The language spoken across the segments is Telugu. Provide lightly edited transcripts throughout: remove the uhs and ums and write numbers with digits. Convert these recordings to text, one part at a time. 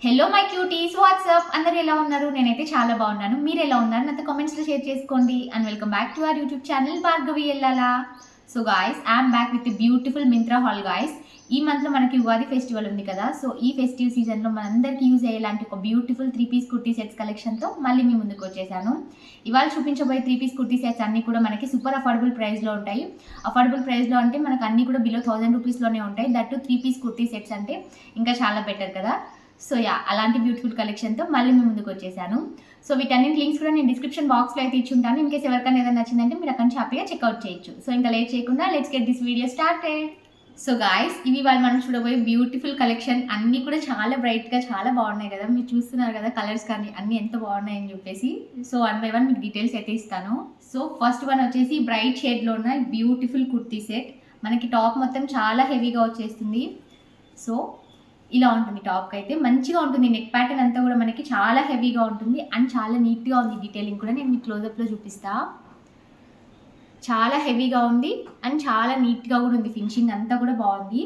హలో మై క్యూటీస్, వాట్సాప్ అందరు ఎలా ఉన్నారు? నేనైతే చాలా బాగున్నాను. మీరు ఎలా ఉన్నారు? నాతో కామెంట్స్లో షేర్ చేసుకోండి. And welcome back to our YouTube channel Bhargavi Ellala. So guys, I'm back with beautiful Myntra haul guys. ఈ మంత్లో మనకి ఉగాది ఫెస్టివల్ ఉంది కదా. సో ఈ ఫెస్టివ్ సీజన్లో మనందరికీ యూజ్ అయ్యేలాంటి ఒక బ్యూటిఫుల్ 3-piece కుర్తీ సెట్స్ కలెక్షన్తో మళ్ళీ మీ ముందుకు వచ్చేసాను. ఇవాళ చూపించబోయే 3-piece కుర్తీ సెట్స్ అన్నీ కూడా మనకి సూపర్ అఫోర్డబుల్ ప్రైస్లో ఉంటాయి. అఫోర్డబుల్ ప్రైస్లో అంటే మనకు అన్నీ కూడా బిలో 1000 రూపీస్లోనే ఉంటాయి. దట్ 3-piece కుర్తీ సెట్స్ అంటే ఇంకా చాలా బెటర్ కదా. సో అలాంటి బ్యూటిఫుల్ కలెక్షన్తో మళ్ళీ మీ ముందుకు వచ్చేసాను. సో వీటన్నింటి లింక్స్ కూడా నేను డిస్క్రిప్షన్ బాక్స్లో అయితే ఇచ్చి ఉంటాను. ఇన్కేస్ ఎవరికైనా ఏదైనా నచ్చిందంటే మీరు అక్కడ నుంచి హ్యాపీగా చెక్అవుట్ చేయొచ్చు. సో ఇంకా లేట్ చేయకుండా let's get this video started. So guys, ఇవి వాళ్ళు మనం చూడబోయే బ్యూటిఫుల్ కలెక్షన్ అన్నీ కూడా చాలా బ్రైట్గా చాలా బాగున్నాయి కదా. మీరు చూస్తున్నారు కదా కలర్స్ కానీ అన్నీ ఎంత బాగున్నాయని చెప్పేసి. సో 1 by 1 మీకు డీటెయిల్స్ అయితే ఇస్తాను. సో ఫస్ట్ వన్ వచ్చేసి బ్రైట్ షేడ్లో ఉన్న బ్యూటిఫుల్ కుర్తీ సెట్. మనకి టాప్ మొత్తం చాలా హెవీగా వచ్చేస్తుంది. సో ఇలా ఉంటుంది. టాప్కి అయితే మంచిగా ఉంటుంది. నెక్ ప్యాటర్న్ అంతా కూడా మనకి చాలా హెవీగా ఉంటుంది అండ్ చాలా నీట్గా ఉంది. డీటెయిలింగ్ కూడా నేను మీకు క్లోజప్లో చూపిస్తా. చాలా హెవీగా ఉంది అండ్ చాలా నీట్గా కూడా ఉంది. ఫినిషింగ్ అంతా కూడా బాగుంది.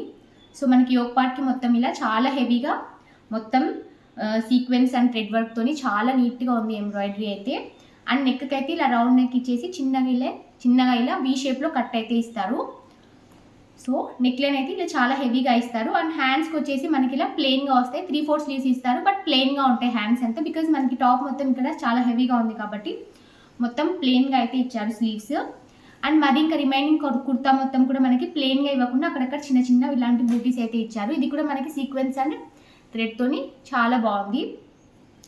సో మనకి యోక్ పార్ట్కి మొత్తం ఇలా చాలా హెవీగా మొత్తం సీక్వెన్స్ అండ్ థ్రెడ్ వర్క్తోని చాలా నీట్గా ఉంది ఎంబ్రాయిడరీ అయితే. అండ్ నెక్కి అయితే ఇలా రౌండ్ నెక్ ఇచ్చేసి చిన్నగా ఇలా వీ షేప్లో కట్ అయితే ఇస్తారు. సో నెక్ లైన్ అయితే ఇలా చాలా హెవీగా ఇస్తారు. అండ్ హ్యాండ్స్కి వచ్చేసి మనకి ఇలా ప్లెయిన్గా వస్తాయి. 3/4 స్లీవ్స్ ఇస్తారు, బట్ ప్లెయిన్గా ఉంటాయి హ్యాండ్స్ అంతా. బికాజ్ మనకి టాప్ మొత్తం ఇక్కడ చాలా హెవీగా ఉంది కాబట్టి మొత్తం ప్లెయిన్గా అయితే ఇచ్చారు స్లీవ్స్. అండ్ మరి ఇంకా రిమైనింగ్ కుర్తా మొత్తం కూడా మనకి ప్లెయిన్గా ఇవ్వకుండా అక్కడక్కడ చిన్న ఇలాంటి బూటీస్ అయితే ఇచ్చారు. ఇది కూడా మనకి సీక్వెన్స్ అండ్ థ్రెడ్తోని చాలా బాగుంది.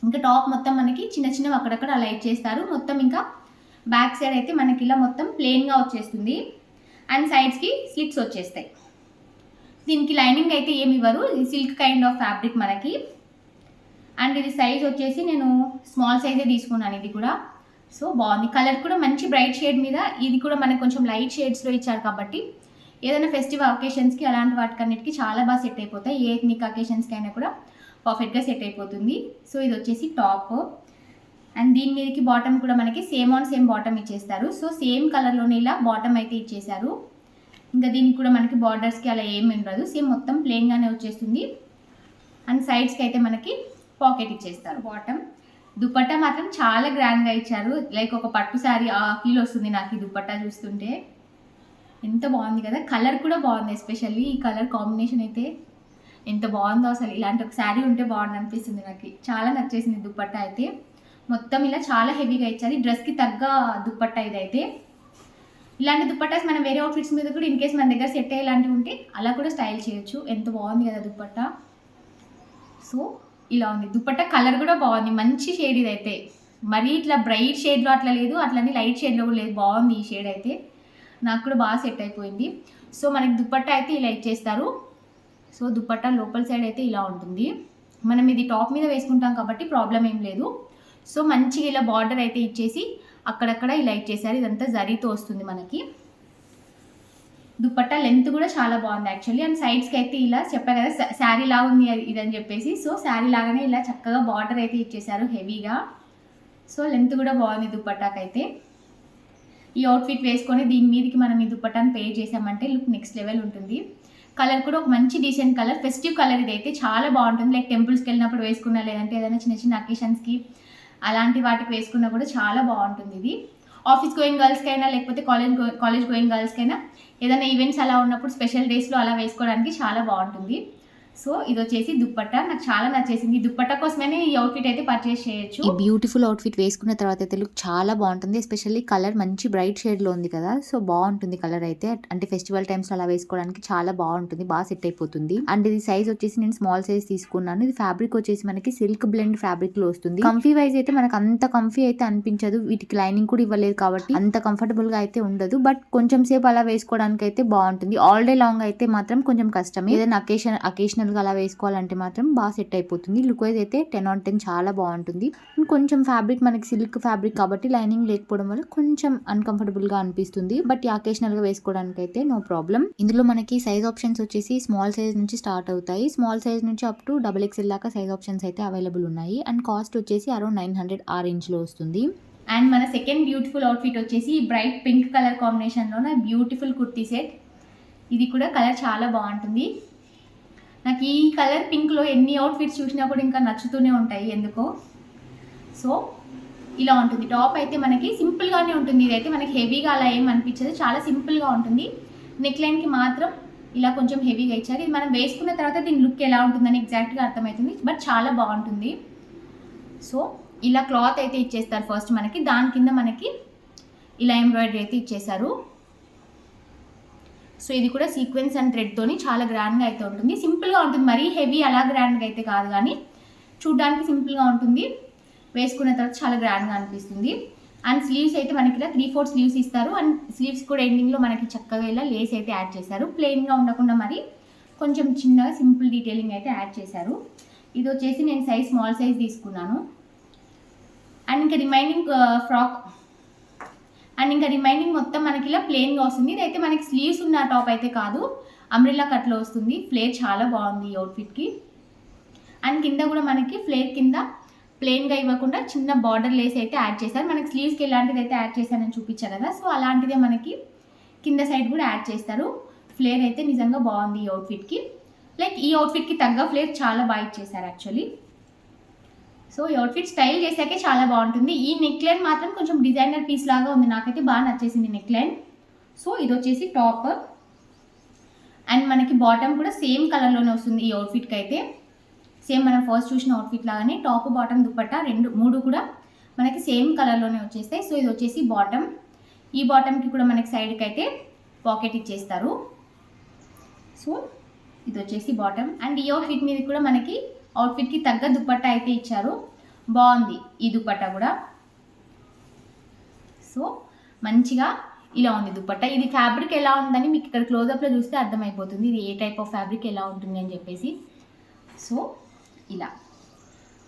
ఇంకా టాప్ మొత్తం మనకి చిన్నవి అక్కడక్కడ అలా ఇచ్చేస్తారు. మొత్తం ఇంకా బ్యాక్ సైడ్ అయితే మనకి ఇలా మొత్తం ప్లెయిన్గా వచ్చేస్తుంది అండ్ సైడ్స్కి స్లిట్స్ వచ్చేస్తాయి. దీనికి లైనింగ్ అయితే ఏమి ఇవ్వరు. ఇది సిల్క్ కైండ్ ఆఫ్ ఫ్యాబ్రిక్ మనకి. అండ్ ఇది సైజ్ వచ్చేసి నేను స్మాల్ సైజే తీసుకున్నాను. ఇది కూడా సో బాగుంది. కలర్ కూడా మంచి బ్రైట్ షేడ్ మీద. ఇది కూడా మనకు కొంచెం లైట్ షేడ్స్లో ఇచ్చారు కాబట్టి ఏదైనా ఫెస్టివ్ అకేషన్స్కి అలాంటి వాటికన్నిటికీ చాలా బాగా సెట్ అయిపోతాయి. ఏ ఎథ్నిక్ అకేషన్స్కి అయినా కూడా పర్ఫెక్ట్గా సెట్ అయిపోతుంది. సో ఇది వచ్చేసి టాప్ అండ్ దీని మీదకి బాటమ్ కూడా మనకి సేమ్ ఆన్ సేమ్ బాటమ్ ఇచ్చేస్తారు. సో సేమ్ కలర్లోనే ఇలా బాటమ్ అయితే ఇచ్చేసారు. ఇంకా దీనికి కూడా మనకి బార్డర్స్కి అలా ఏమి ఉండదు. సేమ్ మొత్తం ప్లెయిన్గానే వచ్చేస్తుంది. అండ్ సైడ్స్కి అయితే మనకి పాకెట్ ఇచ్చేస్తారు. బాటమ్ దుపట్టా మాత్రం చాలా గ్రాండ్గా ఇచ్చారు. లైక్ ఒక పట్టు శారీ ఆ ఫీల్ వస్తుంది నాకు ఈ దుపట్టా చూస్తుంటే. ఎంత బాగుంది కదా. కలర్ కూడా బాగుంది. ఎస్పెషల్లీ ఈ కలర్ కాంబినేషన్ అయితే ఎంత బాగుందో అసలు. ఇలాంటి ఒక శారీ ఉంటే బాగుంది అనిపిస్తుంది నాకు. చాలా నచ్చేసింది దుపట్టా అయితే. మొత్తం ఇలా చాలా హెవీగా ఇచ్చారు. డ్రెస్కి తగ్గ దుపట్టా ఇదైతే. ఇలాంటి దుపట్టాస్ మనం వేరే అవుట్ఫిట్స్ మీద కూడా ఇన్ కేస్ మన దగ్గర సెట్ అయ్యేలాంటివి ఉంటే అలా కూడా స్టైల్ చేయొచ్చు. ఎంత బాగుంది కదా దుపట్టా. సో ఇలా ఉంది దుపట్టా. కలర్ కూడా బాగుంది. మంచి షేడ్ ఇదైతే. మరీ ఇట్లా బ్రైట్ షేడ్లో అట్లా లేదు, అట్లని లైట్ షేడ్లో కూడా లేదు. బాగుంది ఈ షేడ్ అయితే. నాకు కూడా బాగా సెట్ అయిపోయింది. సో మనకి దుపట్టా అయితే ఇలా ఇచ్చేస్తారు. సో దుపట్టా లోపల సైడ్ అయితే ఇలా ఉంటుంది. మనం ఇది టాప్ మీద వేసుకుంటాం కాబట్టి ప్రాబ్లం ఏం లేదు. సో మంచిగా ఇలా బార్డర్ అయితే ఇచ్చేసి అక్కడక్కడ ఇలా ఇచ్చేసారు. ఇదంతా జరీతో వస్తుంది మనకి. దుపట్టా లెంత్ కూడా చాలా బాగుంది యాక్చువల్లీ. అండ్ సైడ్స్కి అయితే ఇలా చెప్పాను కదా శారీ లాగా ఉంది ఇదని చెప్పేసి. సో శారీ లాగానే ఇలా చక్కగా బార్డర్ అయితే ఇచ్చేసారు హెవీగా. సో లెంత్ కూడా బాగుంది దుపట్టాకైతే. ఈ అవుట్ఫిట్ వేసుకొని దీని మీదకి మనం ఈ దుపట్టాను పే చేసామంటే లుక్ నెక్స్ట్ లెవెల్ ఉంటుంది. కలర్ కూడా ఒక మంచి డీసెంట్ కలర్, ఫెస్టివ్ కలర్ ఇదైతే. చాలా బాగుంటుంది. లైక్ టెంపుల్స్కి వెళ్ళినప్పుడు వేసుకున్నా, లేదంటే ఏదైనా చిన్న అకేషన్స్కి అలాంటి వాటికి వేసుకున్నా కూడా చాలా బాగుంటుంది ఇది. ఆఫీస్ గోయింగ్ గర్ల్స్కి అయినా లేకపోతే కాలేజ్ గోయింగ్ గర్ల్స్కి అయినా ఏదైనా ఈవెంట్స్ అలా ఉన్నప్పుడు స్పెషల్ డేస్లో అలా వేసుకోవడానికి చాలా బాగుంటుంది. సో ఇది వచ్చేసి దుపట్టా. నాకు చాలా నచ్చేసింది. దుపట్టా కోసమే ఈ అవుట్ఫిట్ అయితే పర్చేస్ చేయొచ్చు. ఈ బ్యూటిఫుల్ అవుట్ఫిట్ వేసుకున్న తర్వాత అయితే లుక్ చాలా బాగుంటుంది. ఎస్పెషల్లీ కలర్ మంచి బ్రైట్ షేడ్లో ఉంది కదా. సో బాగుంటుంది కలర్ అయితే. అంటే ఫెస్టివల్ టైమ్స్ అలా వేసుకోవడానికి చాలా బాగుంటుంది. బాగా సెట్ అయిపోతుంది. అండ్ ఇది సైజ్ వచ్చేసి నేను స్మాల్ సైజ్ తీసుకున్నాను. ఇది ఫ్యాబ్రిక్ వచ్చేసి మనకి సిల్క్ బ్లెండ్ ఫ్యాబ్రిక్ లో వస్తుంది. కంఫీ వైజ్ అయితే మనకు అంత కంఫీ అయితే అనిపించదు. వీటికి లైనింగ్ కూడా ఇవ్వలేదు కాబట్టి అంత కంఫర్టబుల్ గా అయితే ఉండదు. బట్ కొంచెం సేపు అలా వేసుకోవడానికి అయితే బాగుంటుంది. ఆల్ డే లాంగ్ అయితే మాత్రం కొంచెం కష్టం. ఏదైనా అకేషనల్ గా అలా వేసుకోవాలంటే మాత్రం బాగా సెట్ అయిపోతుంది. లుక్ వైజ్ అయితే 10 on 10 చాలా బాగుంటుంది. కొంచెం ఫ్యాబ్రిక్ మనకి సిల్క్ ఫ్యాబ్రిక్ కాబట్టి లైనింగ్ లేకపోవడం వల్ల కొంచెం అన్కంఫర్టబుల్ గా అనిపిస్తుంది. బట్ అకేషనల్ గా వేసుకోవడానికి అయితే నో ప్రాబ్లం. ఇందులో మనకి సైజ్ ఆప్షన్స్ వచ్చేసి స్మాల్ సైజ్ నుంచి స్టార్ట్ అవుతాయి. స్మాల్ సైజ్ నుంచి అప్ టు XXL దాకా సైజ్ ఆప్షన్స్ అయితే అవైలబుల్ ఉన్నాయి. అండ్ కాస్ట్ వచ్చేసి అరౌండ్ 900 ఆ రేంజ్ లో వస్తుంది. అండ్ మన సెకండ్ బ్యూటిఫుల్ అవుట్ఫిట్ వచ్చేసి బ్రైట్ పింక్ కలర్ కాంబినేషన్లోనే బ్యూటిఫుల్ కుర్తీ సెట్. ఇది కూడా కలర్ చాలా బాగుంటుంది. నాకు ఈ కలర్ పింక్లో ఎన్ని అవుట్ఫిట్స్ చూసినా కూడా ఇంకా నచ్చుతూనే ఉంటాయి ఎందుకో. సో ఇలా ఉంటుంది. టాప్ అయితే మనకి సింపుల్గానే ఉంటుంది. ఇదైతే మనకి హెవీగా అలా ఏం అనిపించదు, చాలా సింపుల్గా ఉంటుంది. నెక్ లైన్కి మాత్రం ఇలా కొంచెం హెవీగా ఇచ్చారు. ఇది మనం వేసుకున్న తర్వాత దీని లుక్ ఎలా ఉంటుందని ఎగ్జాక్ట్గా అర్థమవుతుంది, బట్ చాలా బాగుంటుంది. సో ఇలా క్లాత్ అయితే ఇచ్చేస్తారు ఫస్ట్ మనకి, దాని కింద మనకి ఇలా ఎంబ్రాయిడరీ అయితే ఇచ్చేసారు. సో ఇది కూడా సీక్వెన్స్ అండ్ థ్రెడ్తోని చాలా గ్రాండ్గా అయితే ఉంటుంది. సింపుల్గా ఉంటుంది, మరీ హెవీ అలా గ్రాండ్గా అయితే కాదు, కానీ చూడ్డానికి సింపుల్గా ఉంటుంది. వేసుకున్న తర్వాత చాలా గ్రాండ్గా అనిపిస్తుంది. అండ్ స్లీవ్స్ అయితే మనకి ఇలా 3/4 స్లీవ్స్ ఇస్తారు. అండ్ స్లీవ్స్ కూడా ఎండింగ్లో మనకి చక్కగా ఇలా లేస్ అయితే యాడ్ చేశారు. ప్లెయిన్గా ఉండకుండా మరి కొంచెం చిన్నగా సింపుల్ డీటెయిలింగ్ అయితే యాడ్ చేశారు. ఇది వచ్చేసి నేను సైజ్ స్మాల్ సైజ్ తీసుకున్నాను. అండ్ ఇంకా రిమైనింగ్ మొత్తం మనకి ఇలా ప్లెయిన్గా వస్తుంది. ఇదైతే మనకి స్లీవ్స్ ఉన్న టాప్ అయితే కాదు, అంబ్రెల్లా కట్లో వస్తుంది. ఫ్లేర్ చాలా బాగుంది ఈ అవుట్ఫిట్కి. అండ్ కింద కూడా మనకి ఫ్లేర్ కింద ప్లెయిన్గా ఇవ్వకుండా చిన్న బార్డర్ లేస్ అయితే యాడ్ చేశారు. మనకి స్లీవ్స్కి ఎలాంటిది అయితే యాడ్ చేశానని చూపించారు కదా, సో అలాంటిదే మనకి కింద సైడ్ కూడా యాడ్ చేస్తారు. ఫ్లేర్ అయితే నిజంగా బాగుంది ఈ అవుట్ఫిట్కి. లైక్ ఈ అవుట్ఫిట్కి తగ్గ ఫ్లేర్ చాలా బాగా ఇచ్చేసారు యాక్చువల్లీ. సో ఈ అవుట్ఫిట్ స్టైల్ చేశాకే చాలా బాగుంటుంది. ఈ నెక్ లైన్ మాత్రం కొంచెం డిజైనర్ పీస్ లాగా ఉంది, నాకైతే బాగా నచ్చేసింది నెక్ లైన్. సో ఇది వచ్చేసి టాప్. అండ్ మనకి బాటమ్ కూడా సేమ్ కలర్లోనే వస్తుంది ఈ అవుట్ఫిట్కి అయితే. సేమ్ మనం ఫస్ట్ చూసిన అవుట్ఫిట్ లాగానే టాప్ బాటమ్ దుపట్టా మూడు కూడా మనకి సేమ్ కలర్లోనే వచ్చేస్తాయి. సో ఇది వచ్చేసి బాటమ్. ఈ బాటమ్కి కూడా మనకి సైడ్కి అయితే పాకెట్ ఇచ్చేస్తారు. సో ఇది వచ్చేసి బాటమ్. అండ్ ఈ అవుట్ఫిట్ మీద కూడా మనకి అవుట్ఫిట్కి తగ్గ దుపట్టా అయితే ఇచ్చారు. బాగుంది ఈ దుపట్టా కూడా. సో మంచిగా ఇలా ఉంది దుపట్టా. ఇది ఫ్యాబ్రిక్ ఎలా ఉందని మీకు ఇక్కడ క్లోజప్లో చూస్తే అర్థమైపోతుంది ఇది ఏ టైప్ ఆఫ్ ఫ్యాబ్రిక్ ఎలా ఉంటుంది అని చెప్పేసి. సో ఇలా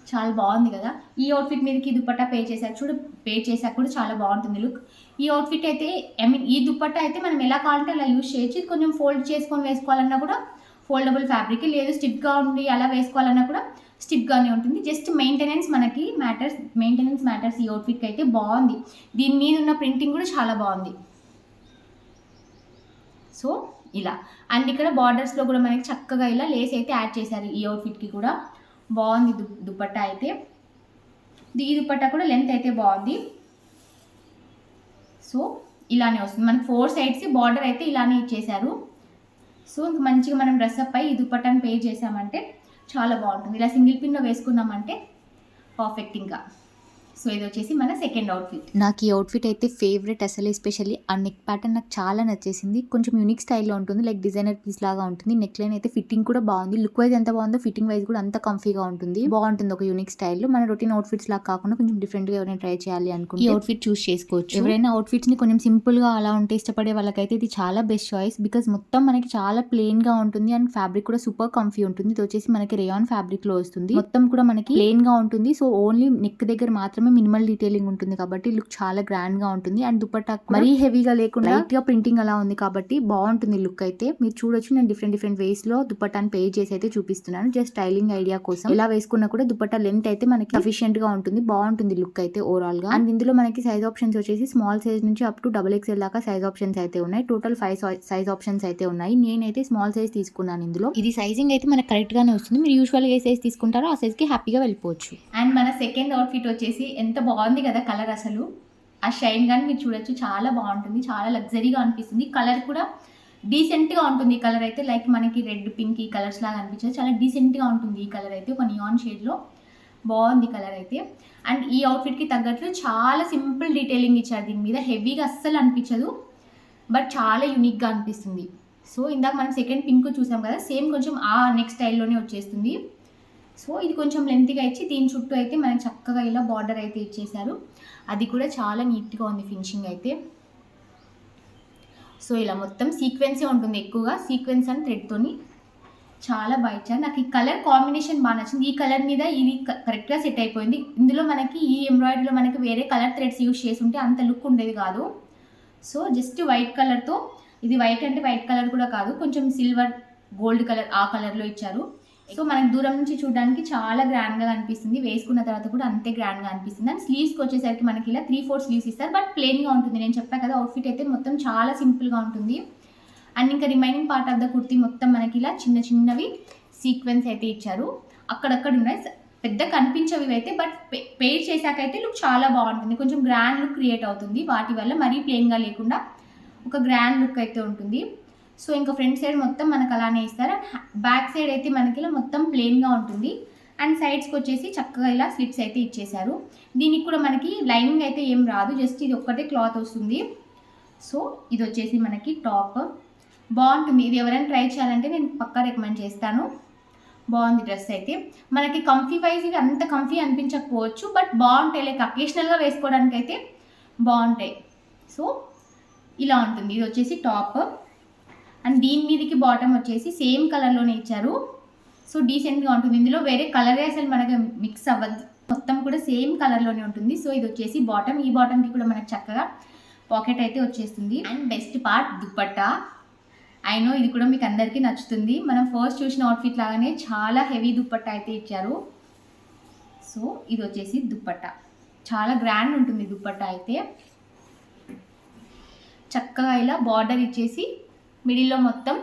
చాలా బాగుంది కదా. ఈ అవుట్ఫిట్ మీదకి దుపట్టా పే చేసాక కూడా చాలా బాగుంటుంది లుక్. ఈ అవుట్ఫిట్ అయితే ఈ దుపట్టా అయితే మనం ఎలా కావాలంటే అలా యూజ్ చేయొచ్చు. ఇది కొంచెం ఫోల్డ్ చేసుకొని వేసుకోవాలన్నా కూడా ఫోల్డబుల్ ఫ్యాబ్రిక్, లేదు స్టిఫ్గా ఉండి అలా వేసుకోవాలన్నా కూడా స్టిఫ్గానే ఉంటుంది. జస్ట్ మెయింటెనెన్స్ మ్యాటర్స్ ఈ అవుట్ఫిట్కి అయితే. బాగుంది, దీని మీద ఉన్న ప్రింటింగ్ కూడా చాలా బాగుంది. సో ఇలా అండ్ ఇక్కడ బార్డర్స్లో కూడా మనకి చక్కగా ఇలా లేస్ అయితే యాడ్ చేశారు ఈ అవుట్ఫిట్కి కూడా. బాగుంది దుపట్టా అయితే. ఈ దుపట్టా కూడా లెంత్ అయితే బాగుంది. సో ఇలానే వస్తుంది మనకి 4 సైడ్స్ బార్డర్ అయితే ఇలానే ఇచ్చేసారు. సో ఇంక మంచిగా మనం డ్రెస్అప్ పై ఈ దుపట్టాను పే చేసామంటే చాలా బాగుంటుంది. ఇలా సింగిల్ పిన్లో వేసుకున్నామంటే పర్ఫెక్ట్ ఇంకా. సో ఇది వచ్చేసి మన సెకండ్ అవుట్ఫిట్. నాకు ఈ అవుట్ఫిట్ అయితే ఫేవరెట్ అసలు. ఎస్పెషల్లీ ఆ నెక్ ప్యాటర్న్ నాకు చాలా నచ్చేసింది. కొంచెం యూనిక్ స్టైల్లో ఉంటుంది, లైక్ డిజైనర్ పీస్ లాగా ఉంటుంది. నెక్ లైన్ అయితే ఫిట్టింగ్ కూడా బాగుంది. లుక్ వైజ్ ఎంత బాగుందో ఫిట్టింగ్ వైజ్ కూడా అంత కంఫీగా ఉంటుంది. బాగుంటుంది ఒక యూనిక్ స్టైల్లో. మన రొటీన్ అవుట్ఫిట్స్ లాగా కాకుండా కొంచెం డిఫరెంట్గా ఎవరైనా ట్రై చేయాలి అనుకుంటే ఈ అవుట్ఫిట్ చూస్ చేసుకోవచ్చు. ఎవరైనా అవుట్ఫిట్స్ ని కొంచెం సింపుల్ గా అలా ఉంటే ఇష్టపడే వాళ్ళకైతే ఇది చాలా బెస్ట్ చాయిస్. బికాస్ మొత్తం మనకి చాలా ప్లెయిన్ గా ఉంటుంది అండ్ ఫ్యాబ్రిక్ కూడా సూపర్ కంఫీ ఉంటుంది. ఇది వచ్చేసి మనకి రేయాన్ ఫ్యాబ్రిక్ లో వస్తుంది. మొత్తం కూడా మనకి ప్లెయిన్ గా ఉంటుంది. సో ఓన్లీ నెక్ దగ్గర మాత్రమే మినిమల్ డీటెయిలింగ్ ఉంటుంది కాబట్టి లుక్ చాలా గ్రాండ్ గా ఉంటుంది. అండ్ దుపట్టా మరీ హెవీగా లేకుండా లైట్ గా ప్రింటింగ్ అలా ఉంది కాబట్టి బాగుంటుంది లుక్ అయితే. మీరు చూడొచ్చు, నేను డిఫరెంట్ వేస్ లో దుపట్టాను పే చేసి అయితే చూపిస్తున్నాను జస్ట్ స్టైలింగ్ ఐడియా కోసం. ఎలా వేసుకున్నా కూడా దుపట్టా లెంత్ అయితే మనకి సఫిషియెంట్ గా ఉంటుంది. బాగుంటుంది లుక్ అయితే ఓవరాల్ గా. అండ్ ఇందులో మనకి సైజ్ ఆప్షన్స్ వచ్చేసి స్మాల్ సైజ్ నుంచి అప్ టు XXL దాకా సైజ్ ఆప్షన్స్ అయితే ఉన్నాయి. టోటల్ 5 సైజ్ ఆప్షన్స్ అయితే ఉన్నాయి. నేనైతే స్మాల్ సైజ్ తీసుకున్నాను ఇందులో. ఇది సైజింగ్ అయితే మనకి కరెక్ట్ గానే వస్తుంది. మీరు యూజువల్ ఏ సైజ్ తీసుకుంటారో ఆ సైజ్ కి హ్యాపీగా వెళ్ళిపోవచ్చు. అండ్ మన సెకండ్ అవుట్ఫిట్ వచ్చేసి ఎంత బాగుంది కదా కలర్. అసలు ఆ షైన్ కానీ మీరు చూడొచ్చు, చాలా బాగుంటుంది, చాలా లగ్జరీగా అనిపిస్తుంది. కలర్ కూడా డీసెంట్గా ఉంటుంది. ఈ కలర్ అయితే లైక్ మనకి రెడ్ పింక్ ఈ కలర్స్ లాగా అనిపించదు, చాలా డీసెంట్గా ఉంటుంది ఈ కలర్ అయితే. ఒక నియాన్ షేడ్లో బాగుంది కలర్ అయితే. అండ్ ఈ అవుట్ఫిట్కి తగ్గట్లు చాలా సింపుల్ డీటెయిలింగ్ ఇచ్చారు దీని మీద. హెవీగా అస్సలు అనిపించదు, బట్ చాలా యూనిక్గా అనిపిస్తుంది. సో ఇందాక మనం సెకండ్ పింక్ చూసాం కదా, సేమ్ కొంచెం ఆ నెక్ స్టైల్లోనే వచ్చేస్తుంది. సో ఇది కొంచెం లెంత్గా ఇచ్చి దీని చుట్టూ అయితే మనకి చక్కగా ఇలా బార్డర్ అయితే ఇచ్చేసారు. అది కూడా చాలా నీట్గా ఉంది ఫినిషింగ్ అయితే. సో ఇలా మొత్తం సీక్వెన్సే ఉంటుంది, ఎక్కువగా సీక్వెన్స్ అండ్ థ్రెడ్తోని చాలా బాగా ఇచ్చారు. నాకు ఈ కలర్ కాంబినేషన్ బాగా నచ్చింది. ఈ కలర్ మీద ఇది కరెక్ట్గా సెట్ అయిపోయింది. ఇందులో మనకి ఈ ఎంబ్రాయిడరీలో మనకి వేరే కలర్ థ్రెడ్స్ యూజ్ చేసి ఉంటే అంత లుక్ ఉండేది కాదు. సో జస్ట్ వైట్ కలర్తో, ఇది వైట్ అంటే వైట్ కలర్ కూడా కాదు, కొంచెం సిల్వర్ గోల్డ్ కలర్ ఆ కలర్లో ఇచ్చారు. సో మనకి దూరం నుంచి చూడడానికి చాలా గ్రాండ్గా అనిపిస్తుంది, వేసుకున్న తర్వాత కూడా అంతే గ్రాండ్గా అనిపిస్తుంది. అండ్ స్లీవ్స్కి వచ్చేసరికి మనకి ఇలా 3/4 స్లీవ్స్ ఇస్తారు, బట్ ప్లెయిన్గా ఉంటుంది. నేను చెప్పా కదా అవుట్ఫిట్ అయితే మొత్తం చాలా సింపుల్గా ఉంటుంది. అండ్ ఇంకా remaining part of the kurti మొత్తం మనకి ఇలా చిన్నవి సీక్వెన్స్ అయితే ఇచ్చారు. అక్కడక్కడ ఉన్నాయి, పెద్ద కనిపించవి అయితే, బట్ పేర్ చేశాకైతే లుక్ చాలా బాగుంటుంది. కొంచెం గ్రాండ్ లుక్ క్రియేట్ అవుతుంది వాటి వల్ల, మరీ ప్లెయిన్గా లేకుండా ఒక గ్రాండ్ లుక్ అయితే ఉంటుంది. సో ఇంకా ఫ్రంట్ సైడ్ మొత్తం మనకు అలానే ఇస్తారు. బ్యాక్ సైడ్ అయితే మనకి ఇలా మొత్తం ప్లెయిన్గా ఉంటుంది. అండ్ సైడ్స్కి వచ్చేసి చక్కగా ఇలా స్లిట్స్ అయితే ఇచ్చేసారు. దీనికి కూడా మనకి లైనింగ్ అయితే ఏం రాదు, జస్ట్ ఇది ఒక్కటే క్లాత్ వస్తుంది. సో ఇది వచ్చేసి మనకి టాప్ బాగుంటుంది. ఇది ఎవరైనా ట్రై చేయాలంటే నేను పక్కా రికమెండ్ చేస్తాను. బాగుంది డ్రెస్ అయితే. మనకి కంఫీ వైజ్ ఇవి అంత కంఫీ అనిపించకపోవచ్చు, బట్ బాగుంటాయి. లైక్ అకేషనల్గా వేసుకోవడానికి అయితే బాగుంటాయి. సో ఇలా ఉంటుంది. ఇది వచ్చేసి టాప్ అండ్ దీని మీదకి బాటమ్ వచ్చేసి సేమ్ కలర్లోనే ఇచ్చారు. సో డీసెంట్గా ఉంటుంది. ఇందులో వేరే కలరే అసలు మనకి మిక్స్ అవ్వద్దు, మొత్తం కూడా సేమ్ కలర్లోనే ఉంటుంది. సో ఇది వచ్చేసి బాటమ్. ఈ బాటమ్కి కూడా మనకు చక్కగా పాకెట్ అయితే వచ్చేస్తుంది. And best part dupatta. I know ఇది కూడా మీకు అందరికీ నచ్చుతుంది. మనం ఫస్ట్ చూసిన అవుట్ఫిట్ లాగానే చాలా హెవీ దుపట్టా అయితే ఇచ్చారు. సో ఇది వచ్చేసి దుపట్టా, చాలా గ్రాండ్ ఉంటుంది దుపట్టా అయితే. చక్కగా ఇలా బార్డర్ ఇచ్చేసి మిడిల్లో మొత్తం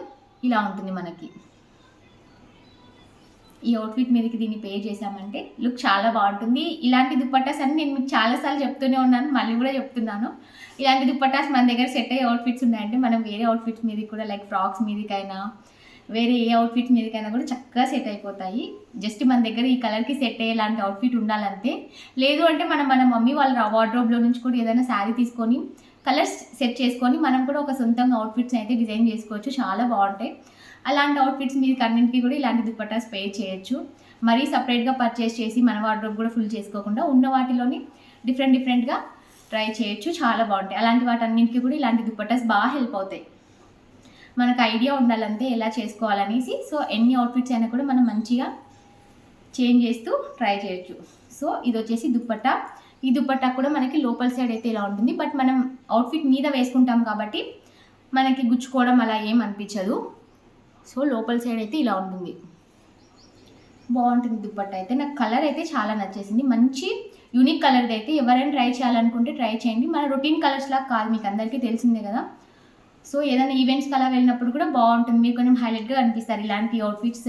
ఇలా ఉంటుంది మనకి. ఈ అవుట్ఫిట్ మీదకి దీన్ని పే చేసామంటే లుక్ చాలా బాగుంటుంది. ఇలాంటి దుపట్టాస్ అని నేను మీకు చాలాసార్లు చెప్తూనే ఉన్నాను, మళ్ళీ కూడా చెప్తున్నాను. ఇలాంటి దుపట్టాస్ మన దగ్గర సెట్ అయ్యే అవుట్ఫిట్స్ ఉన్నాయంటే మనం వేరే అవుట్ఫిట్స్ మీదకి కూడా, లైక్ ఫ్రాక్స్ మీదకైనా వేరే ఏ అవుట్ఫిట్స్ మీదకైనా కూడా చక్కగా సెట్ అయిపోతాయి. జస్ట్ మన దగ్గర ఈ కలర్కి సెట్ అయ్యేలాంటి అవుట్ఫిట్ ఉండాలంతే. లేదు అంటే మన మమ్మీ వాళ్ళ వార్డ్రోబ్లో నుంచి కూడా ఏదైనా శారీ తీసుకొని కలర్స్ సెట్ చేసుకొని మనం కూడా ఒక సొంతంగా అవుట్ఫిట్స్ అయితే డిజైన్ చేసుకోవచ్చు. చాలా బాగుంటాయి. అలాంటి అవుట్ఫిట్స్ మీకు అన్నింటికి కూడా ఇలాంటి దుపట్టాస్ పే చేయొచ్చు. మరీ సపరేట్గా పర్చేస్ చేసి మన వార్డ్రోబ్ కూడా ఫుల్ చేసుకోకుండా ఉన్న వాటిలోని డిఫరెంట్గా ట్రై చేయొచ్చు. చాలా బాగుంటాయి. అలాంటి వాటన్నింటికి కూడా ఇలాంటి దుపట్టాస్ బాగా హెల్ప్ అవుతాయి. మనకు ఐడియా ఉండాలంటే ఎలా చేసుకోవాలనేసి. సో ఎన్ని అవుట్ఫిట్స్ అయినా కూడా మనం మంచిగా చేంజ్ చేస్తూ ట్రై చేయొచ్చు. సో ఇది వచ్చేసి దుపట్టా. ఈ దుపట్టా కూడా మనకి లోపల సైడ్ అయితే ఇలా ఉంటుంది, బట్ మనం అవుట్ఫిట్ మీద వేసుకుంటాం కాబట్టి మనకి గుచ్చుకోవడం అలా ఏం అనిపించదు. సో లోపల సైడ్ అయితే ఇలా ఉంటుంది. బాగుంటుంది దుపట్టా అయితే. నాకు కలర్ అయితే చాలా నచ్చేసింది. మంచి యూనిక్ కలర్ అయితే ఎవరైనా ట్రై చేయాలనుకుంటే ట్రై చేయండి. మన రొటీన్ కలర్స్ లాగా కాదు, మీకు అందరికీ తెలిసిందే కదా. సో ఏదైనా ఈవెంట్స్కి అలా వెళ్ళినప్పుడు కూడా బాగుంటుంది. మీరు కొంచెం హైలైట్గా కనిపిస్తారు ఇలాంటి అవుట్ఫిట్స్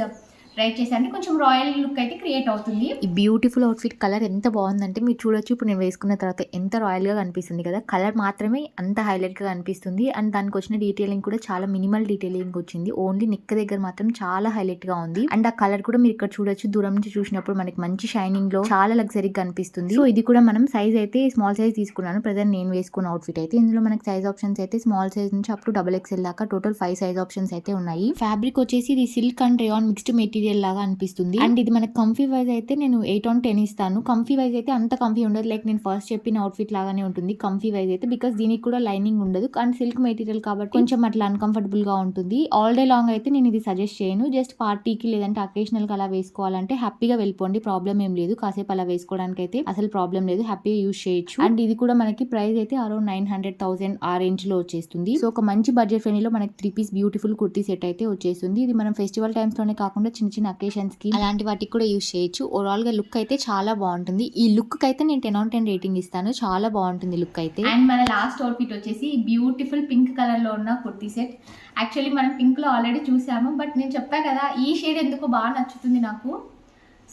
ట్రై చేసి. కొంచెం రాయల్ లుక్ అయితే క్రియేట్ అవుతుంది. ఈ బ్యూటిఫుల్ అవుట్ఫిట్ కలర్ ఎంత బాగుందంటే మీరు చూడొచ్చు. ఇప్పుడు నేను వేసుకున్న తర్వాత ఎంత రాయల్గా కనిపిస్తుంది కదా. కలర్ మాత్రమే అంత హైలైట్గా కనిపిస్తుంది. అండ్ దానికి వచ్చిన డీటెయిలింగ్ కూడా చాలా మినిమల్ డీటెయిలింగ్ వచ్చింది. ఓన్లీ నెక్ దగ్గర మాత్రం చాలా హైలైట్గా ఉంది. అండ్ ఆ కలర్ కూడా మీరు ఇక్కడ చూడొచ్చు. దూరం నుంచి చూసినప్పుడు మనకి మంచి షైనింగ్ లో చాలా లగ్జరీగా కనిపిస్తుంది. సో ఇది కూడా మనం సైజ్ అయితే స్మాల్ సైజ్ తీసుకున్నాను. ప్రెజెంట్ నేను వేసుకున్న అవుట్ఫిట్ అయితే. ఇందులో మనకి సైజ్ ఆప్షన్స్ అయితే స్మాల్ సైజ్ నుంచి అప్ టు XXL దాకా టోటల్ 5 సైజ్ ఆప్షన్స్ అయితే ఉన్నాయి. ఫ్యాబ్రిక్ వచ్చేసి ఇది silk and rayon mixed material లాగా అనిపిస్తుంది. అండ్ ఇది మనకి కంఫీ వైజ్ అయితే నేను 8/10 ఇస్తాను. కంఫీ వైజ్ అయితే అంత కంఫీ ఉండదు, లైక్ నేను ఫస్ట్ చెప్పిన అవుట్ఫిట్ లాగానే ఉంటుంది కంఫీ వైజ్ అయితే. బికాస్ దీనికి కూడా లైనింగ్ ఉండదు అండ్ సిల్క్ మెటీరియల్ కాబట్టి కొంచెం అట్లా అన్కంఫర్టబుల్ గా ఉంటుంది. ఆల్ డే లాంగ్ అయితే నేను ఇది సజెస్ట్ చేయను. జస్ట్ పార్టీకి లేదంటే అకేషనల్ గా అలా వేసుకోవాలంటే హ్యాపీగా వెళ్ళిపోండి, ప్రాబ్లం ఏం లేదు. కాసేపు అలా వేసుకోవడానికి అయితే అసలు ప్రాబ్లం లేదు, హ్యాపీగా యూజ్ చేయొచ్చు. అండ్ ఇది కూడా మనకి ప్రైస్ అయితే అరౌండ్ 900,000 ఆ రేంజ్ లో వచ్చేస్తుంది. సో ఒక మంచి బడ్జెట్ ఫ్రెండ్లీ లో మనకి 3 పీస్ బ్యూటిఫుల్ కుర్తీ సెట్ అయితే వచ్చేస్తుంది. ఇది మనం ఫెస్టివల్ టైమ్స్ లోనే కాకుండా చిన్న చిన్న అకేషన్స్ కి అలాంటి వాటికి కూడా యూజ్ చేయొచ్చు. ఓవరాల్ గా లుక్ అయితే చాలా బాగుంటుంది. ఈ లుక్ అయితే నేను 10/10 రేటింగ్ ఇస్తాను. చాలా బాగుంటుంది లుక్ అయితే. అండ్ మన లాస్ట్ అవుట్ఫిట్ వచ్చేసి బ్యూటిఫుల్ పింక్ కలర్ లో ఉన్న కుర్తీ సెట్. యాక్చువల్లీ మనం పింక్ లో ఆల్రెడీ చూసాము, బట్ నేను చెప్పా కదా ఈ షేడ్ ఎందుకో బాగా నచ్చుతుంది నాకు.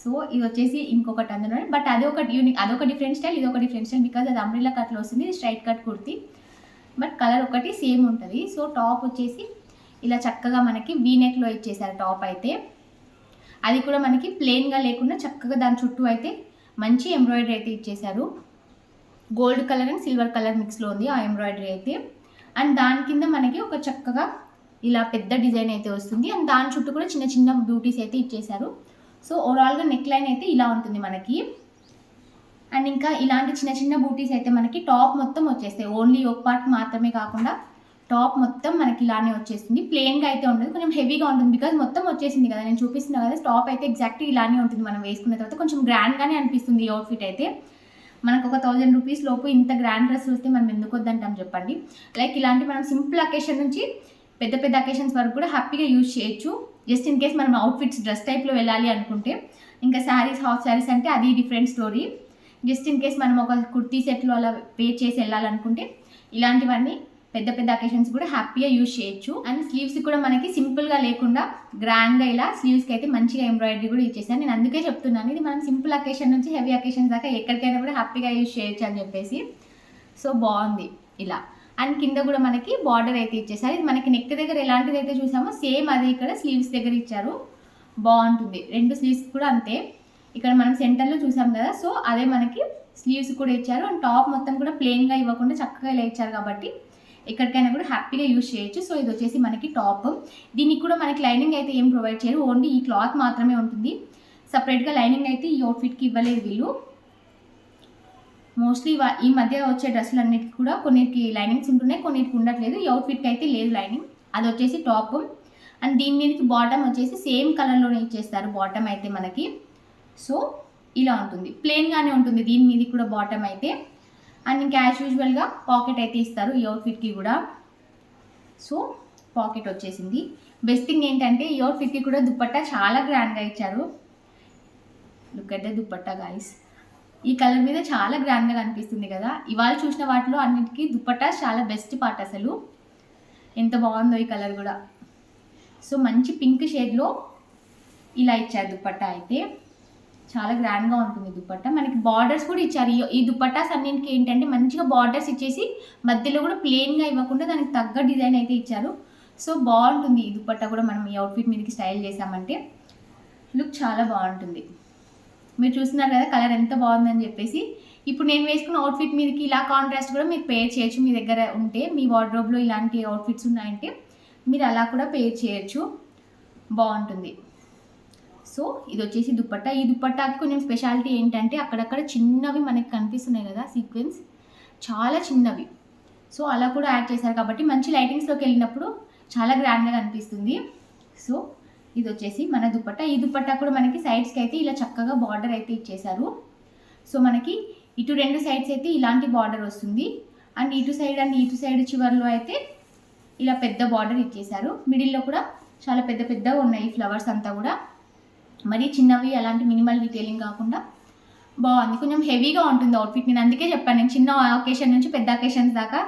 సో ఇది వచ్చేసి ఇంకొకటి అందులో, బట్ అదొక డిఫరెంట్ స్టైల్, ఇది ఒక డిఫరెంట్ స్టైల్. బికాజ్ అది అంబ్రెల్లా కట్లో వస్తుంది, ఇది straight cut kurti, but colour ఒకటి సేమ్ ఉంటుంది. సో టాప్ వచ్చేసి ఇలా చక్కగా మనకి వీ నెక్లో ఇచ్చేసారు టాప్ అయితే. అది కూడా మనకి ప్లెయిన్గా లేకుండా చక్కగా దాని చుట్టూ అయితే మంచి ఎంబ్రాయిడరీ అయితే ఇచ్చేసారు. Gold colour and silver colour మిక్స్లో ఉంది ఆ ఎంబ్రాయిడరీ అయితే. అండ్ దాని కింద మనకి ఒక చక్కగా ఇలా పెద్ద డిజైన్ అయితే వస్తుంది. అండ్ దాని చుట్టూ కూడా చిన్న చిన్న బ్యూటీస్ అయితే ఇచ్చేసారు. సో ఓవరాల్గా నెక్ లైన్ అయితే ఇలా ఉంటుంది మనకి. అండ్ ఇంకా ఇలాంటి చిన్న చిన్న బూటీస్ అయితే మనకి టాప్ మొత్తం వచ్చేస్తాయి. ఓన్లీ ఒక పార్ట్ మాత్రమే కాకుండా టాప్ మొత్తం మనకి ఇలానే వచ్చేస్తుంది. ప్లెయిన్గా అయితే ఉండదు, కొంచెం హెవీగా ఉంటుంది. బికాజ్ మొత్తం వచ్చేసింది కదా, నేను చూపిస్తున్నా కదా. టాప్ అయితే ఎగ్జాక్ట్గా ఇలానే ఉంటుంది. మనం వేసుకున్న తర్వాత కొంచెం గ్రాండ్గానే అనిపిస్తుంది ఈ అవుట్ఫిట్ అయితే. మనకు ఒక 1000 రూపీస్ లోపు ఇంత గ్రాండ్ డ్రెస్ వస్తే మనం ఎందుకు వద్దంటాం చెప్పండి. లైక్ ఇలాంటి మనం సింపుల్ అకేషన్ నుంచి పెద్ద పెద్ద అకేషన్స్ వరకు కూడా హ్యాపీగా యూజ్ చేయొచ్చు. జస్ట్ ఇన్ కేస్ మనం అవుట్ఫిట్స్ డ్రెస్ టైప్లో వెళ్ళాలి అనుకుంటే. ఇంకా శారీస్, హాఫ్ శారీస్ అంటే అది different story. Just in case మనం ఒక కుర్తీ సెట్లో అలా పే చేసి వెళ్ళాలనుకుంటే ఇలాంటివన్నీ పెద్ద పెద్ద అకేషన్స్ కూడా హ్యాపీగా యూజ్ చేయొచ్చు. అండ్ స్లీవ్స్ కూడా మనకి సింపుల్గా లేకుండా గ్రాండ్గా ఇలా స్లీవ్స్కి అయితే మంచిగా ఎంబ్రాయిడరీ కూడా ఇచ్చేసాను. నేను అందుకే చెప్తున్నాను, ఇది మనం సింపుల్ అకేషన్ నుంచి హెవీ అకేషన్ దాకా ఎక్కడికైనా కూడా హ్యాపీగా యూజ్ చేయొచ్చు అని చెప్పేసి. సో బాగుంది ఇలా. అండ్ కింద కూడా మనకి బార్డర్ అయితే ఇచ్చేసారు. ఇది మనకి నెక్ దగ్గర ఎలాంటిది అయితే చూసామో సేమ్ అదే ఇక్కడ స్లీవ్స్ దగ్గర ఇచ్చారు. బాగుంటుంది. 2 స్లీవ్స్ కూడా అంతే. ఇక్కడ మనం సెంటర్లో చూసాం కదా, సో అదే మనకి స్లీవ్స్ కూడా ఇచ్చారు. అండ్ టాప్ మొత్తం కూడా ప్లెయిన్గా ఇవ్వకుండా చక్కగా ఇలా ఇచ్చారు కాబట్టి ఎక్కడికైనా కూడా హ్యాపీగా యూజ్ చేయొచ్చు. సో ఇది వచ్చేసి మనకి టాప్. దీనికి కూడా మనకి లైనింగ్ అయితే ఏం ప్రొవైడ్ చేయరు, ఓన్లీ ఈ క్లాత్ మాత్రమే ఉంటుంది. సపరేట్గా లైనింగ్ అయితే ఈ అవుట్ఫిట్కి ఇవ్వలేదు వీళ్ళు. మోస్ట్లీ ఈ మధ్య వచ్చే డ్రెస్సులు అన్నిటికీ కూడా కొన్నిటికి లైనింగ్స్ ఉంటున్నాయి, కొన్నిటికి ఉండట్లేదు. ఈ అవుట్ఫిట్కి అయితే లేదు లైనింగ్. అది వచ్చేసి టాప్. అండ్ దీని మీదకి బాటమ్ వచ్చేసి సేమ్ కలర్లోనే ఇచ్చేస్తారు బాటమ్ అయితే మనకి. సో ఇలా ఉంటుంది, ప్లెయిన్గానే ఉంటుంది దీని మీదకి కూడా బాటమ్ అయితే. అండ్ ఇంకా యాజ్ యూజువల్గా పాకెట్ అయితే ఇస్తారు ఈ అవుట్ఫిట్కి కూడా. సో పాకెట్ వచ్చేసింది. బెస్ట్ థింగ్ ఏంటంటే ఈ అవుట్ఫిట్కి కూడా దుపట్టా చాలా గ్రాండ్గా ఇచ్చారు. Look at the dupatta guys. ఈ కలర్ మీద చాలా గ్రాండ్గా కనిపిస్తుంది కదా. ఇవాళ చూసిన వాటిలో అన్నిటికీ దుపట్టా చాలా బెస్ట్ పార్ట్ అసలు. ఎంత బాగుందో ఈ కలర్ కూడా. సో మంచి పింక్ షేడ్లో ఇలా ఇచ్చారు దుపట్టా అయితే. చాలా గ్రాండ్గా ఉంటుంది దుపట్టా. మనకి బార్డర్స్ కూడా ఇచ్చారు. ఈ దుపట్టాస్ అన్నింటికి ఏంటంటే మంచిగా బార్డర్స్ ఇచ్చేసి మధ్యలో కూడా ప్లెయిన్గా ఇవ్వకుండా దానికి తగ్గ డిజైన్ అయితే ఇచ్చారు. సో బాగుంటుంది ఈ దుపట్టా కూడా. మనం ఈ అవుట్ఫిట్ మీదకి స్టైల్ చేసామంటే లుక్ చాలా బాగుంటుంది. మీరు చూస్తున్నారు కదా కలర్ ఎంత బాగుందని చెప్పేసి. ఇప్పుడు నేను వేసుకున్న అవుట్ఫిట్ మీదకి ఇలా కాంట్రాస్ట్ కూడా మీరు పేర్ చేయొచ్చు. మీ దగ్గర ఉంటే మీ వార్డ్రోబ్లో ఇలాంటి అవుట్ఫిట్స్ ఉన్నాయంటే మీరు అలా కూడా పేర్ చేయొచ్చు, బాగుంటుంది. సో ఇది వచ్చేసి దుపట్టా. ఈ దుపట్టాకి కొంచెం స్పెషాలిటీ ఏంటంటే అక్కడక్కడ చిన్నవి మనకి కనిపిస్తున్నాయి కదా సీక్వెన్స్, చాలా చిన్నవి. సో అలా కూడా యాడ్ చేశారు కాబట్టి మంచి లైటింగ్స్లోకి వెళ్ళినప్పుడు చాలా గ్రాండ్గా కనిపిస్తుంది. సో ఇది వచ్చేసి మన దుపట్టా. ఈ దుపట్టా కూడా మనకి సైడ్స్కి అయితే ఇలా చక్కగా బార్డర్ అయితే ఇచ్చేశారు. సో మనకి ఇటు 2 సైడ్స్ అయితే ఇలాంటి బార్డర్ వస్తుంది. అండ్ ఇటు సైడ్ చివర్లో అయితే ఇలా పెద్ద బార్డర్ ఇచ్చేశారు. మిడిల్లో కూడా చాలా పెద్ద పెద్దగా ఉన్నాయి ఫ్లవర్స్ అంతా కూడా. మరీ చిన్నవి అలాంటి మినిమల్ డీటెయిలింగ్ కాకుండా బాగుంది. కొంచెం హెవీగా ఉంటుంది అవుట్ఫిట్. నేను అందుకే చెప్పాను, నేను చిన్న అకేషన్ నుంచి పెద్ద అకేషన్స్ దాకా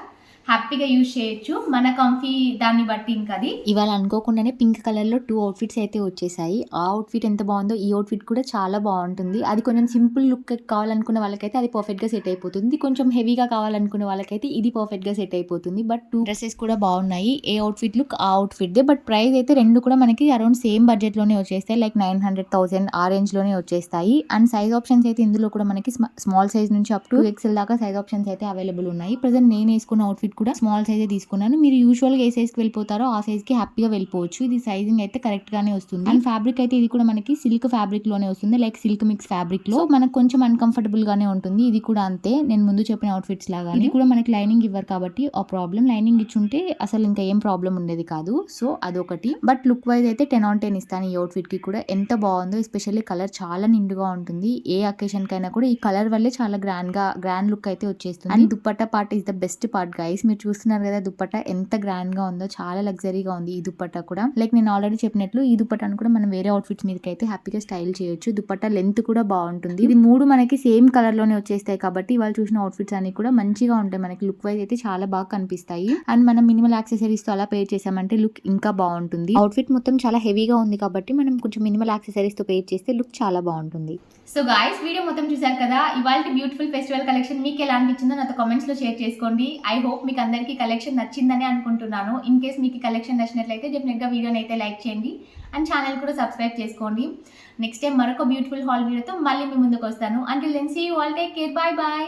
హ్యాపీగా యూజ్ చేయొచ్చు, మన కంఫీ దాన్ని బట్టి. ఇంకా అది ఇవాళ అనుకోకుండానే పింక్ కలర్లో 2 అవుట్ఫిట్స్ అయితే వచ్చేసాయి. ఆ అవుట్ఫిట్ ఎంత బాగుందో ఈ అవుట్ఫిట్ కూడా చాలా బాగుంటుంది. అది కొంచెం సింపుల్ లుక్ కావాలనుకున్న వాళ్ళకైతే అది పర్ఫెక్ట్గా సెట్ అయిపోతుంది. కొంచెం హెవీగా కావాలనుకున్న వాళ్ళకైతే ఇది పర్ఫెక్ట్గా సెట్ అయిపోతుంది. బట్ 2 డ్రెస్సెస్ కూడా బాగున్నాయి. ఏ అవుట్ఫిట్ లుక్ ఆ అవుట్ఫిట్దే. బట్ ప్రైస్ అయితే 2 కూడా మనకి అరౌండ్ సేమ్ బడ్జెట్లోనే వచ్చేస్తాయి. లైక్ 900,000 ఆ రేంజ్లోనే వచ్చేస్తాయి. అండ్ సైజ్ ఆప్షన్స్ అయితే ఇందులో కూడా మనకి స్మాల్ సైజ్ నుంచి అప్ టు XL దాకా సైజ్ ఆప్షన్స్ అయితే అవైలబుల్ ఉన్నాయి. ప్రెజెంట్ నేను వేసుకున్న అవుట్ఫిట్ కూడా స్మాల్ సైజే తీసుకున్నాను. మీరు యూజువల్గా ఏ సైజ్కి వెళ్ళిపోతారో ఆ సైజ్కి హ్యాపీగా వెళ్ళిపోవచ్చు. ఇది సైజింగ్ అయితే కరెక్ట్గానే వస్తుంది. అండ్ ఫ్యాబ్రిక్ అయితే ఇది కూడా మనకి సిల్క్ ఫ్యాబ్రిక్లోనే వస్తుంది, లైక్ సిల్క్ మిక్స్ ఫ్యాబ్రిక్లో. మనకు కొంచెం అన్కంఫర్టబుల్గానే ఉంటుంది. ఇది కూడా అంతే, నేను ముందు చెప్పిన అవుట్ఫిట్స్ లాగా. ఇది కూడా మనకి లైనింగ్ ఇవ్వరు కాబట్టి ఆ ప్రాబ్లం. లైనింగ్ ఇచ్చుంటే అసలు ఇంకా ఏం ప్రాబ్లం ఉండేది కాదు. సో అదొకటి. బట్ లుక్ వైజ్ అయితే 10 on 10 ఇస్తాను ఈ అవుట్ఫిట్కి కూడా. ఎంత బాగుందో, ఎస్పెషల్లీ కలర్ చాలా నిండుగా ఉంటుంది. ఏ అకేషన్ కైనా కూడా ఈ కలర్ వల్లే చాలా గ్రాండ్ లుక్ అయితే వచ్చేస్తుంది. And dupatta part is the best part guys. మీరు చూస్తున్నారు కదా దుపట్టా ఎంత గ్రాండ్ గా ఉందో, చాలా లగ్జరీగా ఉంది ఈ దుపట్టా కూడా. లైక్ నేను ఆల్రెడీ చెప్పినట్లు ఈ దుపట్టాను కూడా మనం వేరే అవుట్ఫిట్స్ మీదకి అయితే హ్యాపీగా స్టైల్ చేయొచ్చు. దుపట్టా లెంత్ కూడా బాగుంటుంది. ఇది 3 మనకి సేమ్ కలర్ లోనే వచ్చేస్తాయి కాబట్టి వాళ్ళు చూసిన అవుట్ఫిట్స్ అన్ని కూడా మంచిగా ఉంటాయి. మనకి లుక్ వైజ్ అయితే చాలా బాగా కనిపిస్తాయి. అండ్ మనం మినిమల్ యాక్సెసరీస్ తో అలా పేర్ చేసామంటే లుక్ ఇంకా బాగుంటుంది. అవుట్ఫిట్ మొత్తం చాలా హెవీగా ఉంది కాబట్టి మనం కొంచెం మినిమల్ యాక్సెసరీస్ తో పేర్ చేస్తే లుక్ చాలా బాగుంటుంది. సో గాయస్, వీడియో మొత్తం చూసారు కదా. ఇవాళ బ్యూటిఫుల్ ఫెస్టివల్ కలెక్షన్ మీకు ఎలా అనిపించిందో నాతో కామెంట్స్ లో షేర్ చేసుకోండి. ఐ హోప్ మీకు అందరికీ కలెక్షన్ నచ్చిందని అనుకుంటున్నాను. ఇన్ కేస్ మీకు కలెక్షన్ నచ్చినట్లయితే డెఫినెట్గా వీడియోని అయితే లైక్ చేయండి అండ్ ఛానల్ కూడా సబ్స్క్రైబ్ చేసుకోండి. నెక్స్ట్ టైం మరొక బ్యూటిఫుల్ హాల్ వీడియోతో మళ్ళీ మీ ముందుకు వస్తాను. Until then see you all, take care, bye bye.